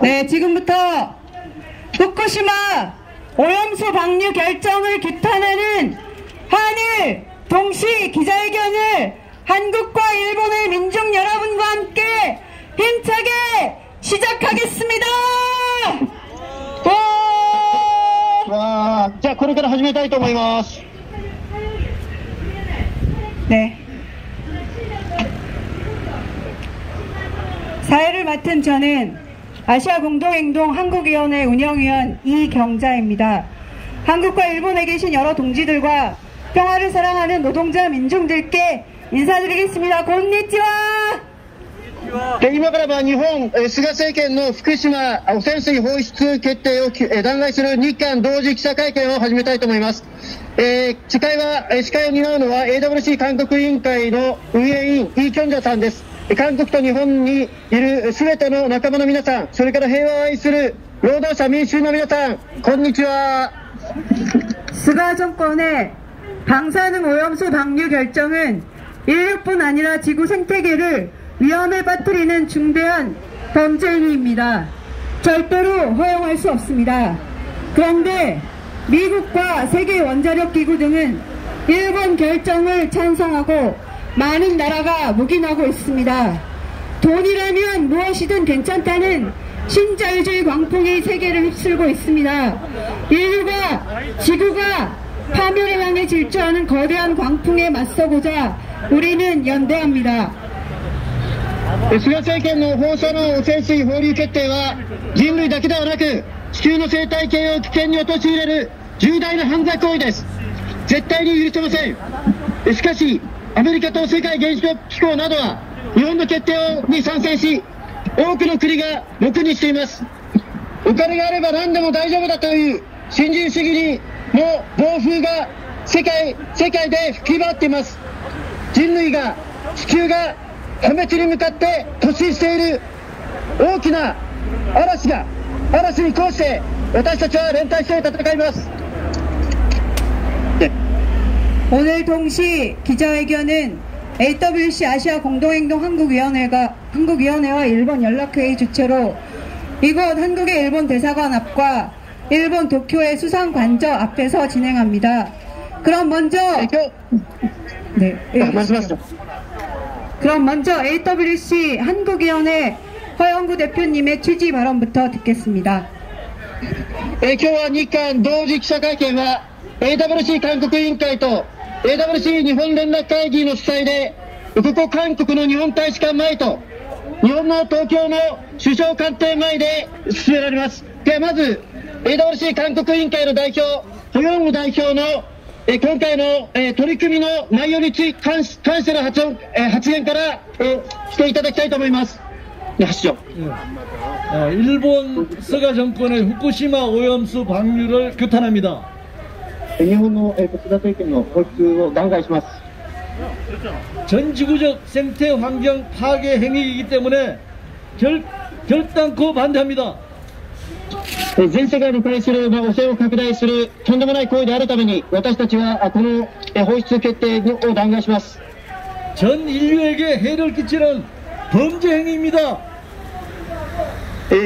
네, 지금부터 후쿠시마 오염수 방류 결정을 규탄하는 한일 동시 기자회견을 한국과 일본의 민중 여러분과 함께 힘차게 시작하겠습니다. じゃあこれから始めたいと思います。 네. 사회를 맡은 저는 아시아 공동행동 한국위원회 운영위원 이경자입니다. 한국과 일본에 계신 여러 동지들과 평화를 사랑하는 노동자 민중들께 인사드리겠습니다. 곤니치와! 今からは日本、菅政権の福島汚染水放出決定を弾劾する日韓同時記者会見を始めたいと思います。司会を担うのは AWC 韓国委員会の運営委員イ・キョンジャさんです。韓国と日本にいるすべての仲間の皆さん、それから平和を愛する労働者民衆の皆さん、こんにちは。 스가 정권의 방사능 오염수 방류 결정은 인류뿐 아니라 지구 생태계를 위험에 빠뜨리는 중대한 범죄 행위입니다. 절대로 허용할 수 없습니다. 그런데 미국과 세계 원자력 기구 등은 일본 결정을 찬성하고 많은 나라가 묵인하고 있습니다. 돈이라면 무엇이든 괜찮다는 신자유주의 광풍이 세계를 휩쓸고 있습니다. 인류가 지구가 파멸을 향해 질주하는 거대한 광풍에 맞서고자 우리는 연대합니다. 菅政権の放射能汚染水放流決定は人類だけではなく地球の生態系を危険に陥れる重大な犯罪行為です。絶対に許せません。しかしアメリカと世界原子力機構などは日本の決定に賛成し、多くの国が黙認しています。お金があれば何でも大丈夫だという新自由主義の暴風が世界で吹き回っています。人類が地球が破滅に向かって突進している大きな嵐にこうして私たちは連帯して戦います。 오늘 동시 기자회견은 AWC 아시아 공동행동 한국위원회와 일본 연락회의 주최로 이곳 한국의 일본 대사관 앞과 일본 도쿄의 수상관저 앞에서 진행합니다. 그럼 먼저 그럼 먼저 AWC 한국위원회 허영구 대표님의 취지 발언부터 듣겠습니다. 今日は日韓同時記者会見は AWC 韓国委員会と AWC 日本連絡会議の主催でここ韓国の日本大使館前と日本の東京の首相官邸前で進められます。ではまず AWC 韓国委員会の代表ホヨング代表の今回の取り組みの内容に関しての発言からしていただきたいと思います。하시죠. 일본 스가 정권의 후쿠시마 오염수 방류를 규탄합니다. 日本の菅政権の放出を弾劾します。 전지구적 생태 환경 파괴 행위이기 때문에 결단코 반대합니다. 全世界に対する汚染を拡大するとんでもない行為であるために私たちはこの放出決定を弾劾します。 전 인류에게 해를 끼치는 범죄 행위입니다.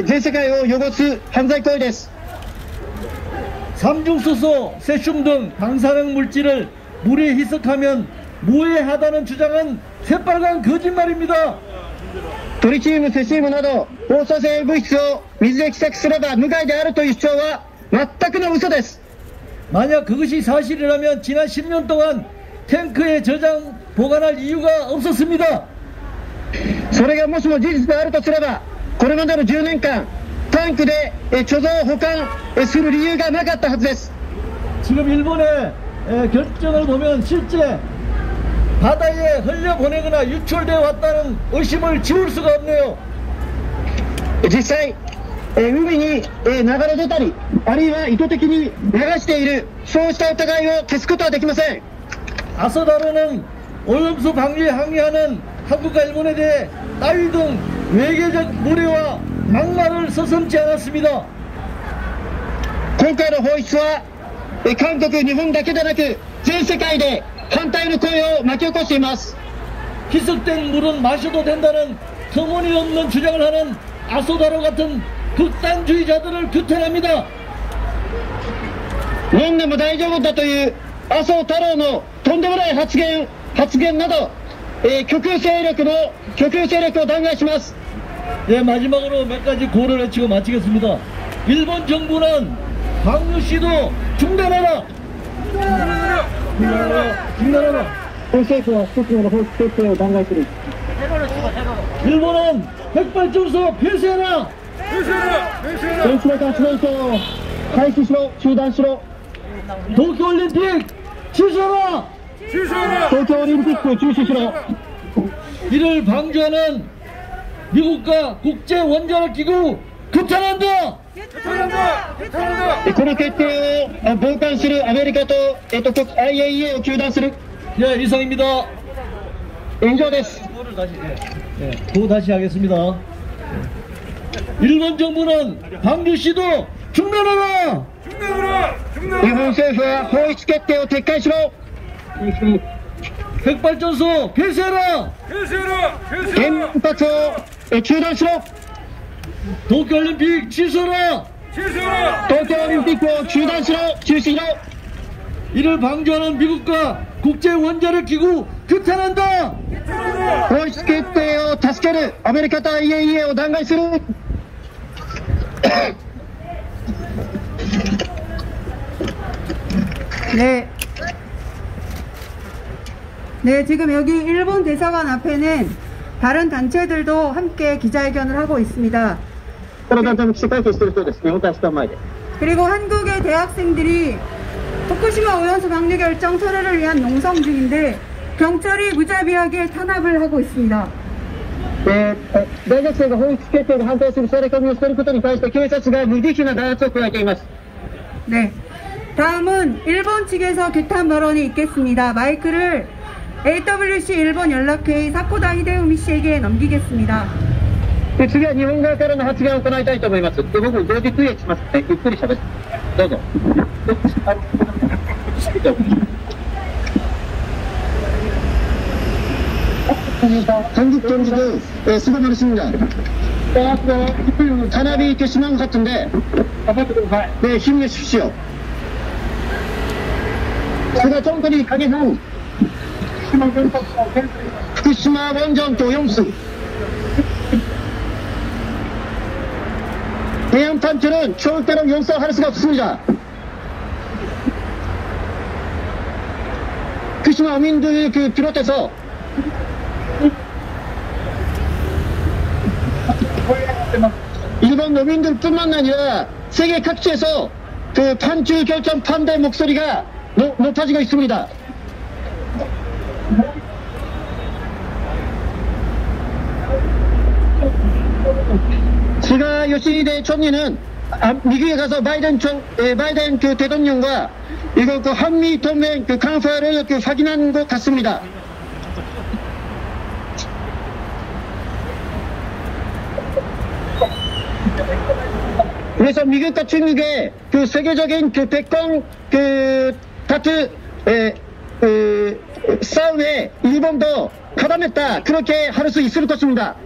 全世界を汚す犯罪行為です。 삼중수소, 세슘 등 방사능 물질을 물에 희석하면 무해하다는 주장은 새빨간 거짓말입니다. トリチウム、セシウムなど放射性物質を水で希釈すれば無害であるという主張は全くの嘘です。 만약 그것이 사실이라면 지난 10년 동안 탱크에 저장 보관할 이유가 없었습니다. それがもしも事実であるとすればこれまでの10年間 탱크で貯蔵保管する理由がなかったはずです。 지금 일본의 결정을 보면 실제 바다에 흘려보내거나 유출되어 왔다는 의심을 지울 수가 없네요. 実際海に流れ出たりあるいは意図的に流しているそうした疑いを消すことはできません。 아서다로는 오염수 방류에 항의하는 한국과 일본에 대해 따위 등 외교적 무례와 막말을 서슴지 않았습니다. 今回の放出は韓国、日本だけでなく全世界で反対の声を巻き起こしています。 희석된 물은 마셔도 된다는 터무니없는 주장을 하는 아소다로 같은 극단주의자들을 규탄합니다. 飲んでも大丈夫だという麻生太郎のとんでもない発言など、極右勢力を弾劾します。 네, 마지막으로 몇 가지 고를 외치고 마치겠습니다. 일본 정부는 방류 씨도 중단하라! 중단하라! 政府は一つの放出決定を弾劾する。 일본은 핵발전소 폐쇄하라! 原子力発電所を開始しろ、中断しろ。 도쿄올림픽 취소하라! 東京オリンピックを中止しろ。 이를 방조하는 미국과 국제원자력기구 규탄한다! この決定を傍観するアメリカと、IAEA を糾弾する。 예, 이상입니다. 以上です。 또 다시 하겠습니다. 일본 정부는 방류 시도 중단하라! 日本政府は放出決定を撤回しろ。 핵발전소 폐쇄하라! 原発を中断しろ。 도쿄올림픽 취소하라! 東京オリンピックを中断しろ、中止しろ。 이를 방조하는 미국과 국제원자력기구 규탄한다! 放出決定を助けるアメリカと IAEA を弾劾する。 네. 네, 지금 여기 일본 대사관 앞에는 다른 단체들도 함께 기자회견을 하고 있습니다. この団体も記者会見しているそうです。日本大使館前で。 그리고 한국의 대학생들이 후쿠시마 오염수 방류 결정 철회를 위한 농성 중인데 경찰이 무자비하게 탄압을 하고 있습니다. 大学生が放出決定に反対するされ込みをしていることに対して警察が無慈悲な弾圧を加えています。 네. 다음은 일본 측에서 규탄 발언이 있겠습니다. 마이크를 AWC 일본 연락회의 사코다 히데우미 씨에게 넘기겠습니다. 次は日本側からの発言を行いたいと思います。僕、同時通訳しますので、ゆっくり喋って。どうぞ。한국 경기도 수고 많으십니다. 탄압이 이렇게 심한 것 같은데, 네, 힘내십시오. 제가 정권이 강행한 후쿠시마 원전 오염수 해양 탐지는 절대로 용서할 수가 없습니다. 후쿠시마 어민들 비롯해서 일본 어민들뿐만 아니라 세계 각지에서 탄주 결정 반대 목소리가 높아지고 있습니다. 제가 요시히데 총리는 미국에 가서 바이든 대통령과 이거 한미 동맹 강화를 확인한 것 같습니다. 그래서 미국과 중국의 세계적인 백권 다트 싸움에 일본도 가담했다, 그렇게 할 수 있을 것입니다.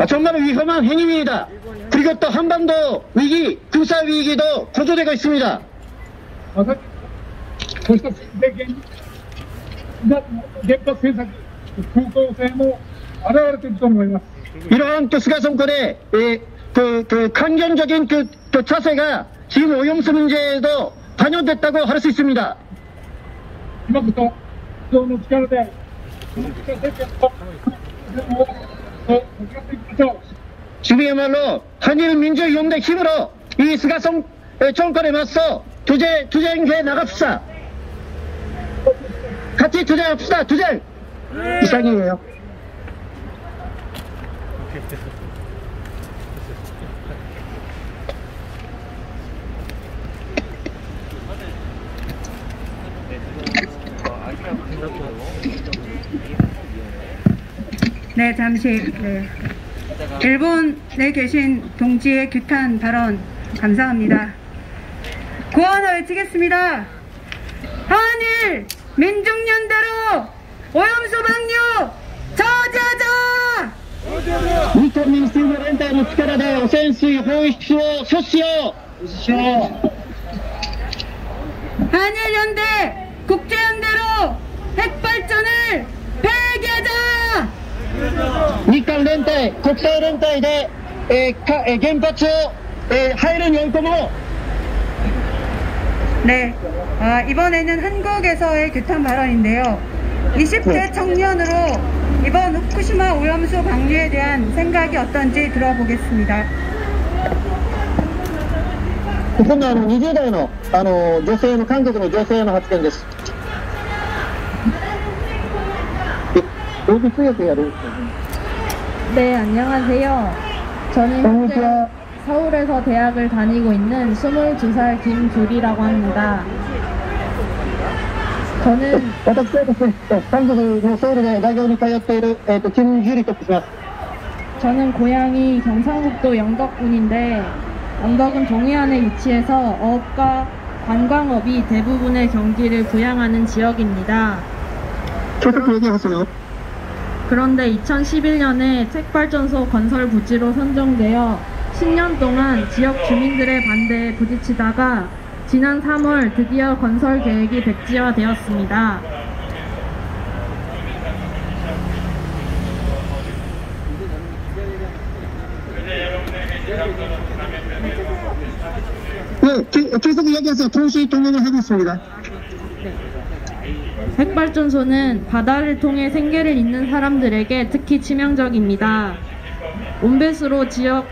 정말 위험한 행위입니다. 그리고 또 한반도 위기, 군사 위기도 고조되고 있습니다. 이러한菅정권의 강경적인 자세가 지금 오염수 문제에도 반영됐다고 할 수 있습니다. 지금이야말로 한일 민주연대 힘으로 이菅정권에 맞서 투쟁해 나갑시다. 같이 투쟁합시다. 투쟁. 이상이에요. 네, 잠시 일본에 계신 동지의 규탄 발언 감사합니다. 고언을 외치겠습니다. 한일 민중연대로 오염수 방류 저지하자! 日本民主主義連帯の力で汚染水放出を阻止しよう。 한일연대 국제연대로 핵발전을 폐기하자! 日韓連帯、国際連帯で、原発を、廃炉に追い込もう。 네, 이번에는 한국에서의 규탄 발언인데요. 20대 청년으로 이번 후쿠시마 오염수 방류에 대한 생각이 어떤지 들어보겠습니다. 今度は20代の、女性の韓国の女性の発言です。여기 수역해야 돼. 네, 안녕하세요. 저는 현재 서울에서 대학을 다니고 있는 22살 김규리라고 합니다. 저는 私はですね、韓国のソウルで大学に通っている、김규리と申します。 저는 고향이 경상북도 영덕군인데 영덕은 동해안에 위치해서 어업과 관광업이 대부분의 경기를 부양하는 지역입니다. 계속 얘기하세요. 그런데 2011년에 핵발전소 건설 부지로 선정되어 10년 동안 지역 주민들의 반대에 부딪히다가 지난 3월 드디어 건설 계획이 백지화되었습니다. 네, 계속 이야기하세요. 동시 동행을 하고 있습니다. 핵발전소는 바다를 통해 생계를 잇는 사람들에게 특히 치명적입니다. 온배수로 지역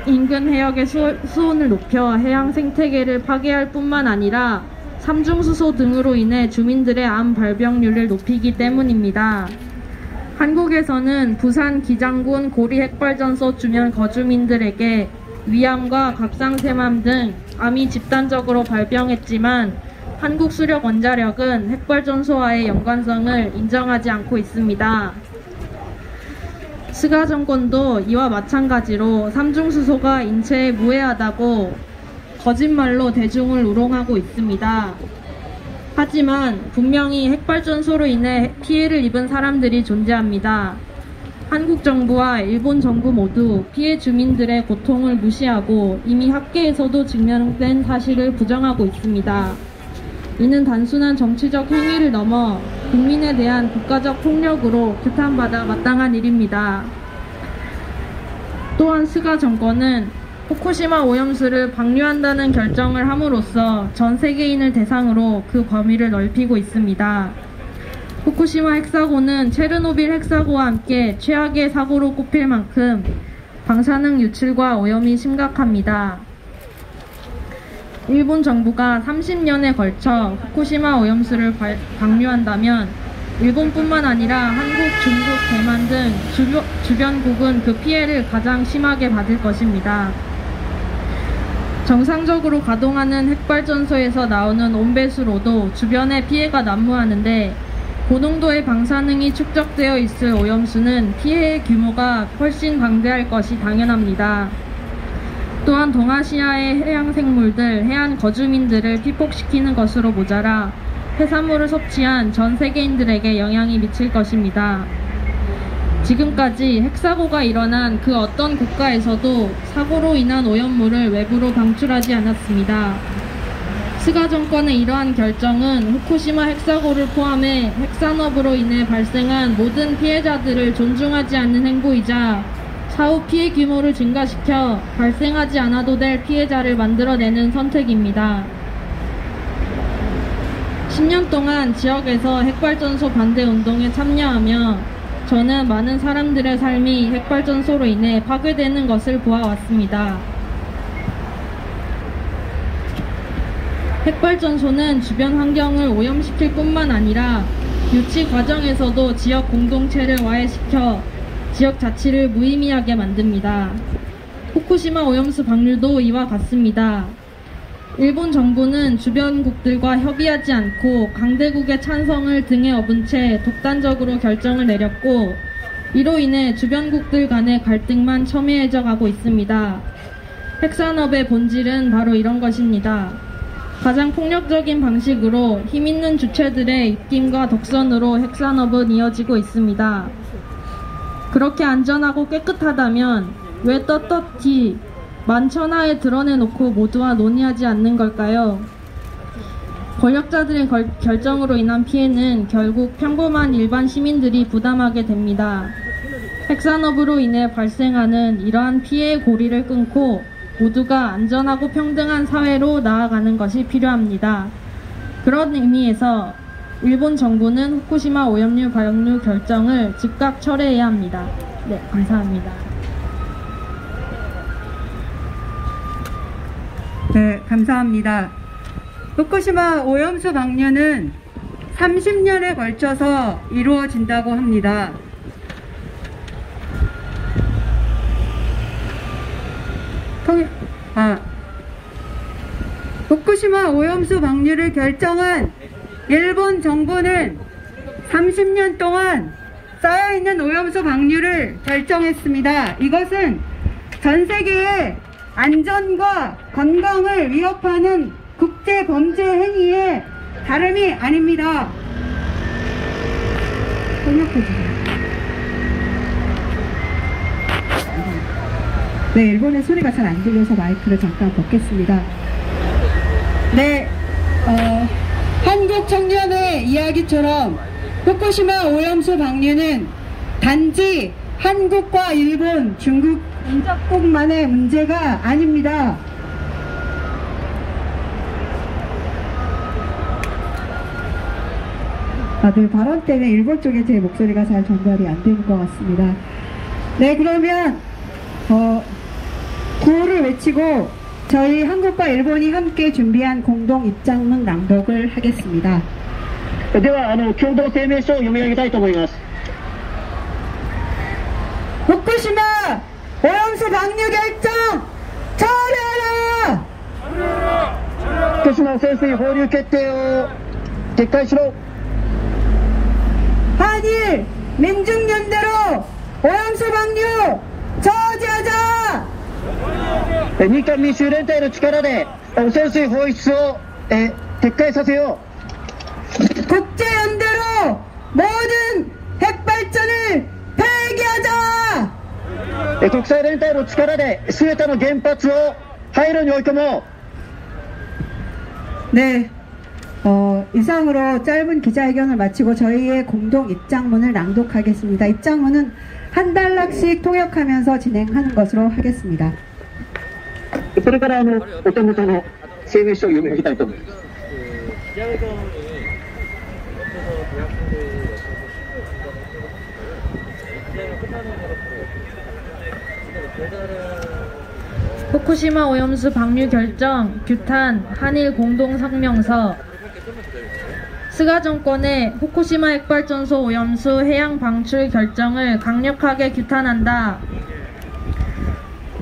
인근 해역의 수온을 높여 해양 생태계를 파괴할 뿐만 아니라 삼중수소 등으로 인해 주민들의 암 발병률을 높이기 때문입니다. 한국에서는 부산 기장군 고리 핵발전소 주변 거주민들에게 위암과 갑상샘암 등 암이 집단적으로 발병했지만 한국수력원자력은 핵발전소와의 연관성을 인정하지 않고 있습니다. 스가 정권도 이와 마찬가지로 삼중수소가 인체에 무해하다고 거짓말로 대중을 우롱하고 있습니다. 하지만 분명히 핵발전소로 인해 피해를 입은 사람들이 존재합니다. 한국 정부와 일본 정부 모두 피해 주민들의 고통을 무시하고 이미 학계에서도 증명된 사실을 부정하고 있습니다. 이는 단순한 정치적 행위를 넘어 국민에 대한 국가적 폭력으로 규탄받아 마땅한 일입니다. 또한 스가 정권은 후쿠시마 오염수를 방류한다는 결정을 함으로써 전 세계인을 대상으로 그 범위를 넓히고 있습니다. 후쿠시마 핵사고는 체르노빌 핵사고와 함께 최악의 사고로 꼽힐 만큼 방사능 유출과 오염이 심각합니다. 일본 정부가 30년에 걸쳐 후쿠시마 오염수를 방류한다면 일본뿐만 아니라 한국, 중국, 대만 등 주변국은 그 피해를 가장 심하게 받을 것입니다. 정상적으로 가동하는 핵발전소에서 나오는 온배수로도 주변에 피해가 난무하는데 고농도의 방사능이 축적되어 있을 오염수는 피해의 규모가 훨씬 방대할 것이 당연합니다. 또한 동아시아의 해양생물들, 해안 거주민들을 피폭시키는 것으로 모자라 해산물을 섭취한 전 세계인들에게 영향이 미칠 것입니다. 지금까지 핵사고가 일어난 그 어떤 국가에서도 사고로 인한 오염물을 외부로 방출하지 않았습니다. 스가 정권의 이러한 결정은 후쿠시마 핵사고를 포함해 핵산업으로 인해 발생한 모든 피해자들을 존중하지 않는 행보이자 사후 피해 규모를 증가시켜 발생하지 않아도 될 피해자를 만들어내는 선택입니다. 10년 동안 지역에서 핵발전소 반대 운동에 참여하며 저는 많은 사람들의 삶이 핵발전소로 인해 파괴되는 것을 보아왔습니다. 핵발전소는 주변 환경을 오염시킬 뿐만 아니라 유치 과정에서도 지역 공동체를 와해시켜 지역 자치를 무의미하게 만듭니다. 후쿠시마 오염수 방류도 이와 같습니다. 일본 정부는 주변국들과 협의하지 않고 강대국의 찬성을 등에 업은 채 독단적으로 결정을 내렸고 이로 인해 주변국들 간의 갈등만 첨예해져 가고 있습니다. 핵산업의 본질은 바로 이런 것입니다. 가장 폭력적인 방식으로 힘있는 주체들의 입김과 독선으로 핵산업은 이어지고 있습니다. 그렇게 안전하고 깨끗하다면 왜 떳떳이 만천하에 드러내놓고 모두와 논의하지 않는 걸까요? 권력자들의 결정으로 인한 피해는 결국 평범한 일반 시민들이 부담하게 됩니다. 핵산업으로 인해 발생하는 이러한 피해의 고리를 끊고 모두가 안전하고 평등한 사회로 나아가는 것이 필요합니다. 그런 의미에서 일본 정부는 후쿠시마 오염수 방류 결정을 즉각 철회해야 합니다. 네, 감사합니다. 네, 감사합니다. 후쿠시마 오염수 방류는 30년에 걸쳐서 이루어진다고 합니다. 후쿠시마 오염수 방류를 결정한 일본 정부는 30년 동안 쌓여있는 오염수 방류를 결정했습니다. 이것은 전 세계의 안전과 건강을 위협하는 국제범죄 행위의 다름이 아닙니다. 네, 일본의 소리가 잘 안 들려서 마이크를 잠깐 벗겠습니다. 네, 한국 청년의 이야기처럼 후쿠시마 오염수 방류는 단지 한국과 일본, 중국, 인접국만의 문제가 아닙니다. 다들 발언 때문에 일본 쪽에 제 목소리가 잘 전달이 안 되는 것 같습니다. 네, 그러면 구호를 외치고 저희 한국과 일본이 함께 준비한 공동 입장문 낭독을 하겠습니다. では共同声明書を読み上げたいと思います。 후쿠시마 오염수 방류 결정 철회하라! 福島汚染水放流決定を撤回しろ。 한일 민중연대로 오염수 방류 저지하자! 日韓民衆連帯の力で汚染水放出を撤回させよう。 국제연대로 모든 핵발전을 폐기하자! 国際連帯の力で全ての原発を廃炉に追い込もう。 네, 이상으로 짧은 기자회견을 마치고 저희의 공동 입장문을 낭독하겠습니다. 입장문은 한 단락씩 통역하면서 진행하는 것으로 하겠습니다. それからお手元の声明書を読み上げたいと思います。 후쿠시마 오염수 방류 결정, 규탄, 한일 공동성명서. 스가 정권의 후쿠시마 핵발전소 오염수 해양 방출 결정을 강력하게 규탄한다.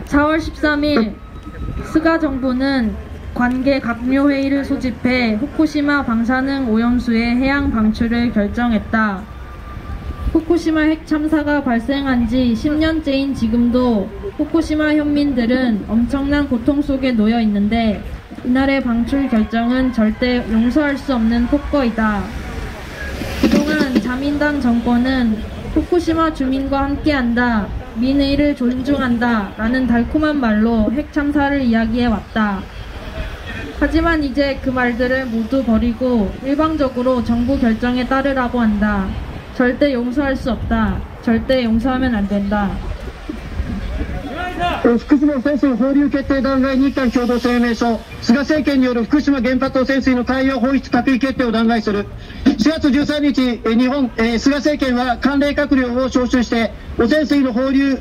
4월 13일 스가 정부는 관계 각묘회의를 소집해 후쿠시마 방사능 오염수의 해양 방출을 결정했다. 후쿠시마 핵 참사가 발생한 지 10년째인 지금도 후쿠시마 현민들은 엄청난 고통 속에 놓여 있는데 이날의 방출 결정은 절대 용서할 수 없는 폭거이다. 그동안 자민당 정권은 후쿠시마 주민과 함께한다, 민의를 존중한다 라는 달콤한 말로 핵 참사를 이야기해왔다. 하지만 이제 그 말들을 모두 버리고 일방적으로 정부 결정에 따르라고 한다. 절대 용서할 수 없다. 절대 용서하면 안 된다. 福島汚染水放流決定弾劾日韓共同声明書、菅政権による福島原発汚染水の海洋放出閣議決定を弾劾する。4月13日、菅政権は関連閣僚を招集して汚染水の放流、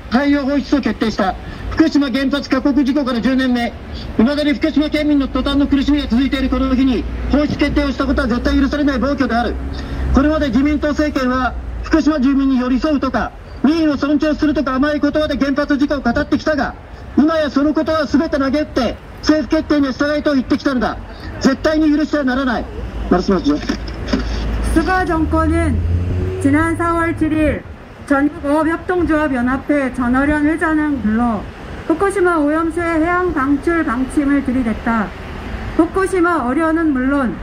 海洋放出を決定した。福島原発過酷事故から10年目、いまだに福島県民の途端の苦しみが続いているこの日に放出決定をしたことは絶対許されない暴挙である。これまで自民党政権は福島住民に寄り添うとか民意を尊重するとか甘い言葉で原発事故を語ってきたが、今やそのことは全て投げ打って政府決定に従いと言ってきたのだ。絶対に許してはならない。말씀하시죠. 스가 정권은 지난 4월 7일 전국어업협동조합연합회 전어련 회장을 불러 후쿠시마 오염수의 해양 방출 방침을 들이댔다. 후쿠시마 어려는 물론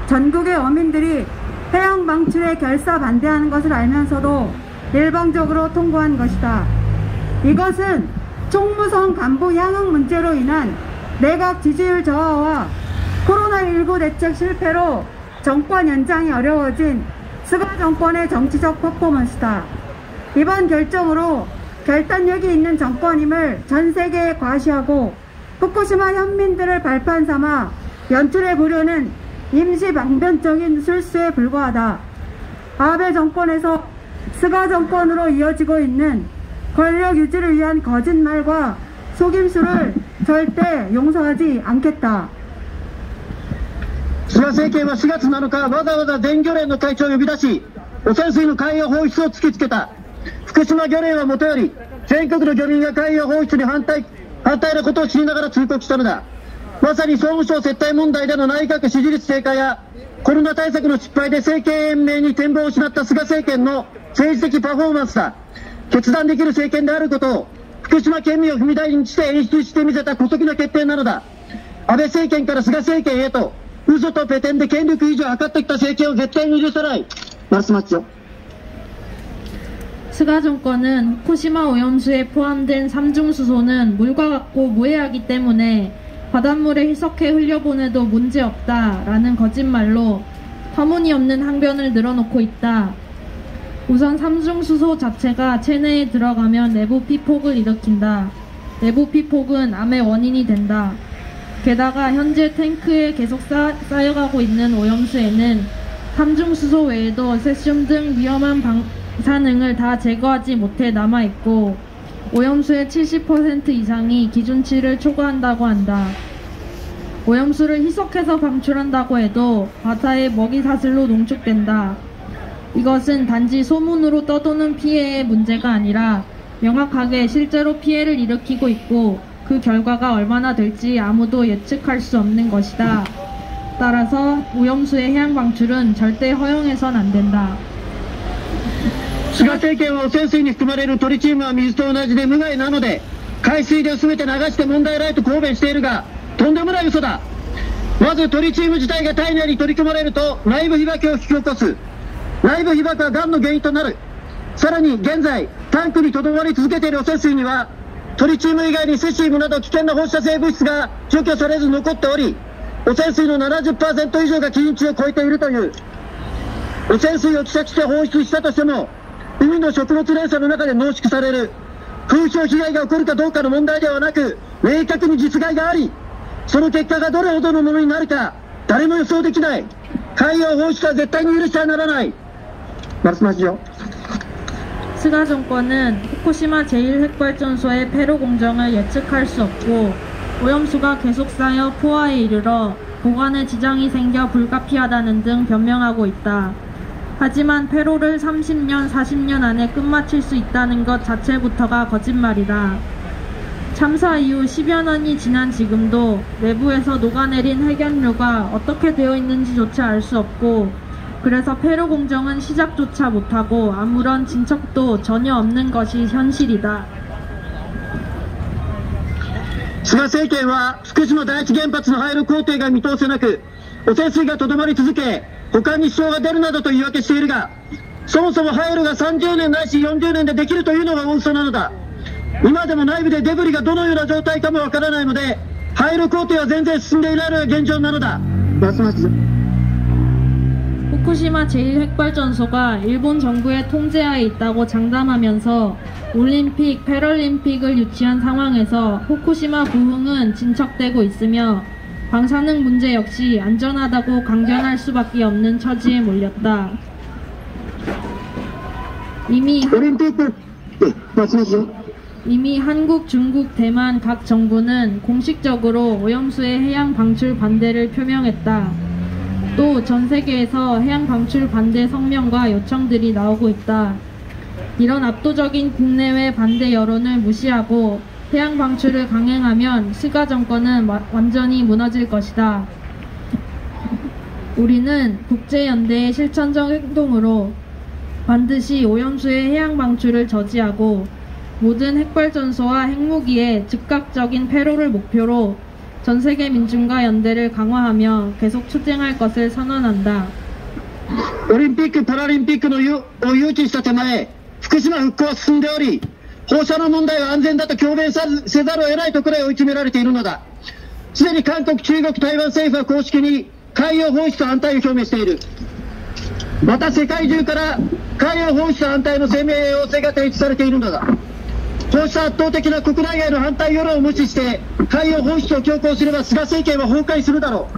전국의 어민들이 해양 방출에 결사 반대하는 것을 알면서도 일방적으로 통보한 것이다. 이것은 총무성 간부 향응 문제로 인한 내각 지지율 저하와 코로나19 대책 실패로 정권 연장이 어려워진 스가 정권의 정치적 퍼포먼스다. 이번 결정으로 결단력이 있는 정권임을 전 세계에 과시하고 후쿠시마 현민들을 발판 삼아 연출해 보려는 임시 방변적인 술수에 불과하다. 아베 정권에서 스가 정권으로 이어지고 있는 권력 유지를 위한 거짓말과 속임수를 절대 용서하지 않겠다. 菅政権は4月7日、わざわざ全漁連の会長を呼び出し、汚染水の海洋放出を突きつけた。福島漁連はもとより、全国の漁民が海洋放出に反対のことを知りながら通告したのだ。まさに総務省接待問題での内閣支持率低下や、コロナ対策の失敗で政権延命に展望を失った菅政権の政治的パフォーマンスだ。決断できる政権であることを、福島県民を踏み台にして演出してみせた姑息な決定なのだ。安倍政権から菅政権へと、嘘とペテンで権力維持を図ってきた政権を絶対に許さない。말씀하시죠. 스가 정권은 후쿠시마 오염수에 포함된 삼중수소는 물과 같고 무해하기 때문에 바닷물에 희석해 흘려보내도 문제없다라는 거짓말로 터무니없는 항변을 늘어놓고 있다. 우선 삼중수소 자체가 체내에 들어가면 내부 피폭을 일으킨다. 내부 피폭은 암의 원인이 된다. 게다가 현재 탱크에 계속 쌓여가고 있는 오염수에는 삼중수소 외에도 세슘 등 위험한 방사능을 다 제거하지 못해 남아있고 오염수의 70% 이상이 기준치를 초과한다고 한다. 오염수를 희석해서 방출한다고 해도 바다의 먹이사슬로 농축된다. 이것은 단지 소문으로 떠도는 피해의 문제가 아니라 명확하게 실제로 피해를 일으키고 있고 그 결과가 얼마나 될지 아무도 예측할 수 없는 것이다. 따라서 오염수의 해양 방출은 절대 허용해선 안 된다. 菅政権は汚染水に含まれるトリチウムは水と同じで無害なので海水で薄めて流して問題ないと抗弁しているがとんでもない嘘だ。まずトリチウム自体が体内に取り込まれると内部被曝を引き起こす。内部被曝はがんの原因となる。さらに現在タンクにとどまり続けている汚染水にはトリチウム以外にセシウムなど危険な放射性物質が除去されず残っており汚染水の 70% 以上が基準値を超えているという。汚染水を希釈して放出したとしても海の食物連鎖の中で濃縮される。風評被害が起こるかどうかの問題ではなく明確に実害がありその結果がどれほどのものになるか誰も予想できない。海洋放出は絶対に許してはならない。말씀하시죠. 스가 정권은 후쿠시마 제1핵발전소의 폐로 공정을 예측할 수 없고 오염수가 계속 쌓여 포화에 이르러 보관에 지장이 생겨 불가피하다는 등 변명하고 있다. 하지만 폐로를 30년, 40년 안에 끝마칠 수 있다는 것 자체부터가 거짓말이다. 참사 이후 10여 년이 지난 지금도 내부에서 녹아내린 핵연료가 어떻게 되어 있는지조차 알 수 없고 그래서 폐로 공정은 시작조차 못하고 아무런 진척도 전혀 없는 것이 현실이다. 菅政権は福島第一原発の廃炉工程が見通せなく汚染水がとどまり続け保管に支障が出るなどと言い訳しているがそもそも廃炉が30年ないし40年でできるというのが嘘なのだ。今でも内部でデブリがどのような状態かもわからないので廃炉工程は全然進んでいないのが現状なのだ。후쿠시마 제1핵발전소가 일본 정부의 통제하에 있다고 장담하면서 올림픽, 패럴림픽을 유치한 상황에서 후쿠시마 부흥은 진척되고 있으며 방사능 문제 역시 안전하다고 강변할 수밖에 없는 처지에 몰렸다. 이미 한국, 중국, 대만 각 정부는 공식적으로 오염수의 해양 방출 반대를 표명했다. 또 전 세계에서 해양 방출 반대 성명과 요청들이 나오고 있다. 이런 압도적인 국내외 반대 여론을 무시하고 해양 방출을 강행하면 스가 정권은 완전히 무너질 것이다. 우리는 국제연대의 실천적 행동으로 반드시 오염수의 해양 방출을 저지하고 모든 핵발전소와 핵무기의 즉각적인 폐로를 목표로 전 세계 민중과 연대를 강화하며 계속 추진할 것을 선언한다. オリンピック・パラリンピックを誘致した手前、福島復興は進んでおり、放射能問題は安全だと強弁せざるを得ないところへ追い詰められているのだ。すでに韓国、中国、台湾政府は公式に海洋放出反対を表明している。また世界中から海洋放出反対の声明や要請が提出されているのだ。こうした圧倒的な国内外の反対世論を無視して海洋放出を強行すれば菅政権は崩壊するだろ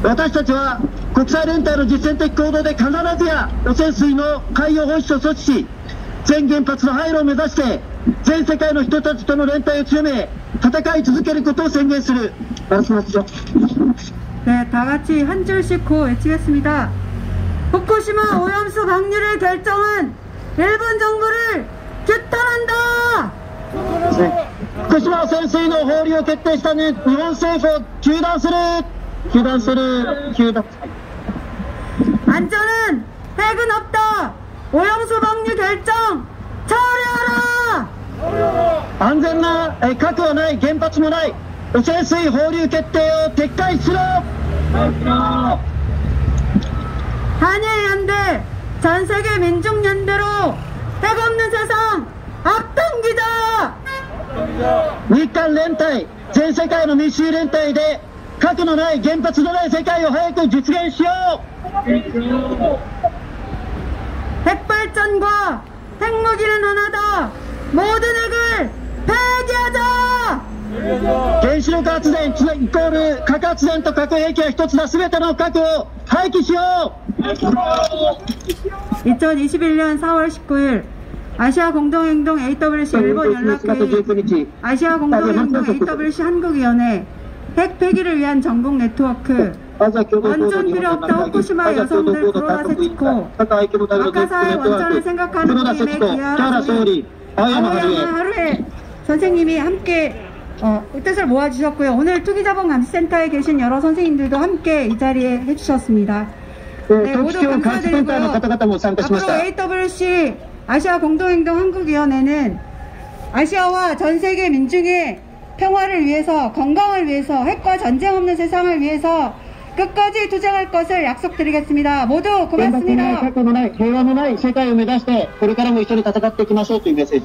う。私たちは国際連帯の実践的行動で必ずや汚染水の海洋放出を阻止し、全原発の廃炉を目指して全世界の人たちとの連帯を強め戦い続けることを宣言する。 네, 다 같이 한 줄씩 고 외치겠습니다. 후쿠시마 오염수 방류를 결정한 일본 정부를 규탄한다. 福島汚染水の放流を決定した日本政府を糾弾する。 안전은 핵은 없다. 오염수 방류 결정 처리하라. 安全な核はない、原発もない、汚染水放流決定を撤回しろ。 한일연대 전세계 민중연대로 핵 없는 세상 앞당기자. 日韓連帯、全世界の民主連帯で核のない原発のない世界を早く実現しよう。 핵발전과 핵무기는 하나다. 모든 핵을 폐기하자. 原子力発電イコール核発電と核兵器は一つだ。全ての核を廃棄しよう。 2021년 4월 19일 아시아 공동행동 AWC 일본 연락회의, 아시아 공동행동 AWC 한국위원회, 핵 폐기를 위한 전국 네트워크, 원전 필요 없다 후쿠시마 여성들 구로다 세치코, 아카사의 원전을 생각하는 모임에 기여하는 아오야마 하루에 선생님이 함께 뜻을 모아주셨고요. 오늘 투기자본감시센터에 계신 여러 선생님들도 함께 이 자리에 해주셨습니다. 네, 모두 감사드리고요. 앞으로 AWC 아시아 공동행동 한국위원회는 아시아와 전 세계 민중의 평화를 위해서, 건강을 위해서, 핵과 전쟁 없는 세상을 위해서 끝까지 투쟁할 것을 약속드리겠습니다. 모두 고맙습니다. 原爆のない、核のない、平和のない世界を目指してこれからも一緒に戦っていきましょうというメッセージです。